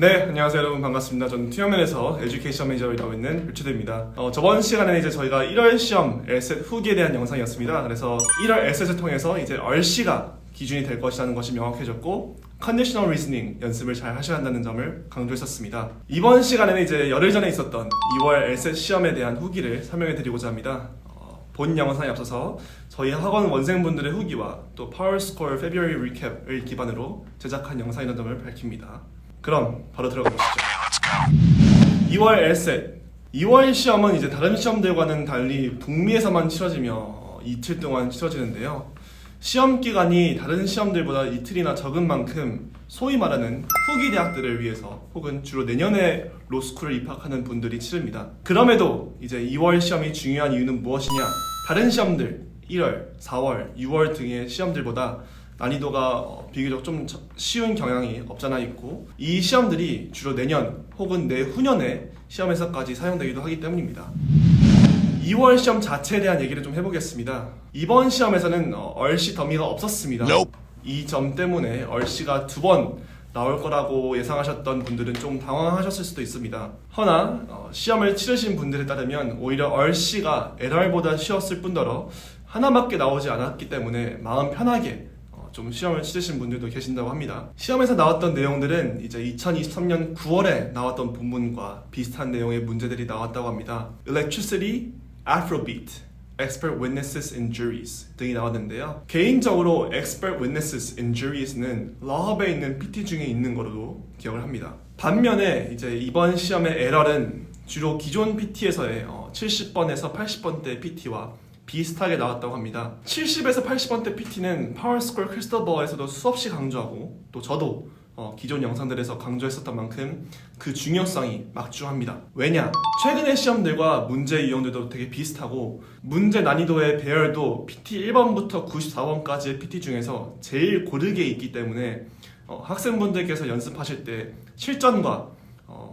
네, 안녕하세요 여러분, 반갑습니다. 저는 투영면에서 에듀케이션 매니저로 일하고 있는 류치드입니다. 저번 시간에는 이제 저희가 1월 시험 LSAT 후기에 대한 영상이었습니다. 그래서 1월 LSAT을 통해서 이제 얼씨가 기준이 될 것이라는 것이 명확해졌고 컨디셔널 리스닝 연습을 잘 하셔야 한다는 점을 강조했었습니다. 이번 시간에는 이제 열흘 전에 있었던 2월 LSAT 시험에 대한 후기를 설명해 드리고자 합니다. 본 영상에 앞서서 저희 학원 원생분들의 후기와 또 파워스코어 February Recap을 기반으로 제작한 영상이라는 점을 밝힙니다. 그럼 바로 들어가 보시죠. 2월 LSAT 2월 시험은 이제 다른 시험들과는 달리 북미에서만 치러지며 이틀 동안 치러지는데요. 시험 기간이 다른 시험들보다 이틀이나 적은 만큼 소위 말하는 후기 대학들을 위해서 혹은 주로 내년에 로스쿨을 입학하는 분들이 치릅니다. 그럼에도 이제 2월 시험이 중요한 이유는 무엇이냐? 다른 시험들 1월, 4월, 6월 등의 시험들보다 난이도가 비교적 좀 쉬운 경향이 없잖아 있고 이 시험들이 주로 내년 혹은 내후년에 시험에서까지 사용되기도 하기 때문입니다. 2월 시험 자체에 대한 얘기를 좀 해보겠습니다. 이번 시험에서는 얼씨 더미가 없었습니다. 이 점 때문에 얼씨가 2번 나올 거라고 예상하셨던 분들은 좀 당황하셨을 수도 있습니다. 허나 시험을 치르신 분들에 따르면 오히려 얼씨가 LR보다 쉬웠을 뿐더러 하나밖에 나오지 않았기 때문에 마음 편하게 좀 시험을 치르신 분들도 계신다고 합니다. 시험에서 나왔던 내용들은 이제 2023년 9월에 나왔던 본문과 비슷한 내용의 문제들이 나왔다고 합니다. Electricity, Afrobeat, Expert Witnesses and Juries 등이 나왔는데요. 개인적으로 Expert Witnesses and Juries는 러합에 있는 PT 중에 있는 거로도 기억을 합니다. 반면에 이제 이번 시험의 에럴은 주로 기존 PT에서의 70번에서 80번대 PT와 비슷하게 나왔다고 합니다. 70에서 80번대 PT는 파워스코어 크리스탈볼에서도 수없이 강조하고 또 저도 기존 영상들에서 강조했었던 만큼 그 중요성이 막중합니다. 왜냐? 최근의 시험들과 문제 유형들도 되게 비슷하고 문제 난이도의 배열도 PT 1번부터 94번까지의 PT 중에서 제일 고르게 있기 때문에 학생분들께서 연습하실 때 실전과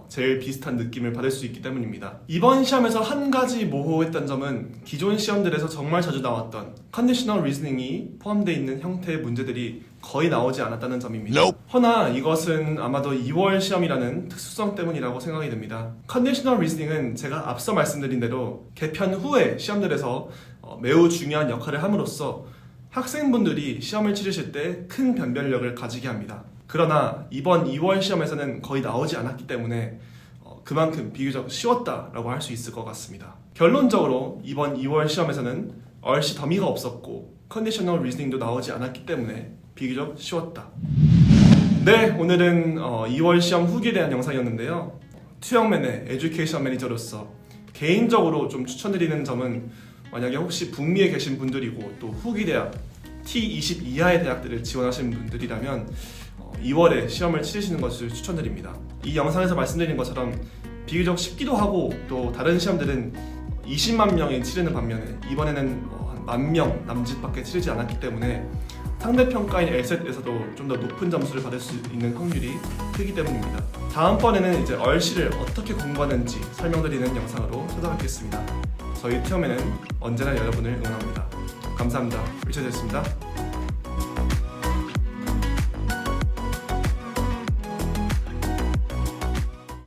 제일 비슷한 느낌을 받을 수 있기 때문입니다. 이번 시험에서 한 가지 모호했던 점은 기존 시험들에서 정말 자주 나왔던 컨디셔널 리스닝이 포함되어 있는 형태의 문제들이 거의 나오지 않았다는 점입니다. 허나 이것은 아마도 2월 시험이라는 특수성 때문이라고 생각이 듭니다. 컨디셔널 리스닝은 제가 앞서 말씀드린 대로 개편 후에 시험들에서 매우 중요한 역할을 함으로써 학생분들이 시험을 치르실 때 큰 변별력을 가지게 합니다. 그러나 이번 2월 시험에서는 거의 나오지 않았기 때문에 그만큼 비교적 쉬웠다라고 할 수 있을 것 같습니다. 결론적으로 이번 2월 시험에서는 얼씨 더미가 없었고 컨디셔널 리스닝도 나오지 않았기 때문에 비교적 쉬웠다. 네, 오늘은 2월 시험 후기에 대한 영상이었는데요. 투영맨의 에듀케이션 매니저로서 개인적으로 좀 추천드리는 점은 만약에 혹시 북미에 계신 분들이고 또 후기 대학 T20 이하의 대학들을 지원하시는 분들이라면 2월에 시험을 치르시는 것을 추천드립니다. 이 영상에서 말씀드린 것처럼 비교적 쉽기도 하고 또 다른 시험들은 20만 명이 치르는 반면에 이번에는 한 10,000명 남짓밖에 치르지 않았기 때문에 상대평가인 LSAT에서도 좀 더 높은 점수를 받을 수 있는 확률이 크기 때문입니다. 다음번에는 이제 얼씨를 어떻게 공부하는지 설명드리는 영상으로 찾아뵙겠습니다. 저희 투어맨은 언제나 여러분을 응원합니다. 감사합니다. 리처드였습니다.